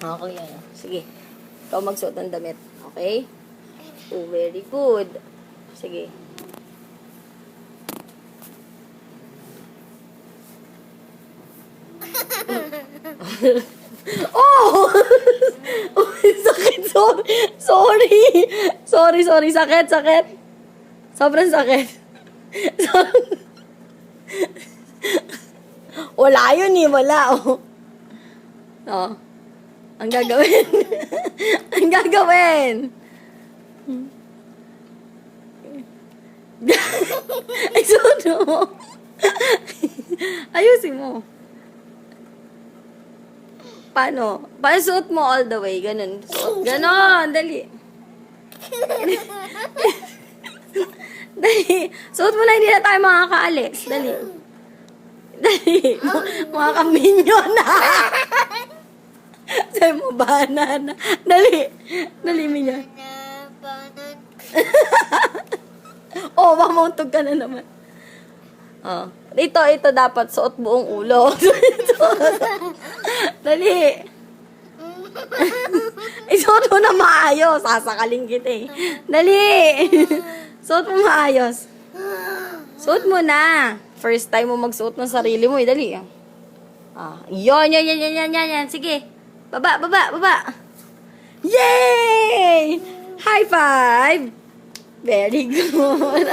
Okay, yan. Sige. Ikaw magsuot ng damit. Okay? Oh, very good. Sige. Oh! Oh, sakit. Sorry. Sorry. Sakit. Sobrang sakit. Wala yun eh. Wala. Oh. Oh. Ang gagawin. Ang gagawin. Ay, suot mo. Ayusin mo. Paano? Paano suot mo all the way? Ganun. Suot. Ganon. Dali. Dali. Suot mo na, hindi na tayo makakaalis. Dali. Mga kaminyo na. Sabi mo, banana. Dali, minyo. Oh, mamauntog ka na naman. Oh. Ito dapat suot buong ulo. Dali. Isuot mo na maayos. Sasakaling kita eh. Dali. Suot mo maayos. Suot mo na. First time mo magsuot ng sarili mo eh. Dali. Yan. Sige. Baba. Yay! High five! Very good.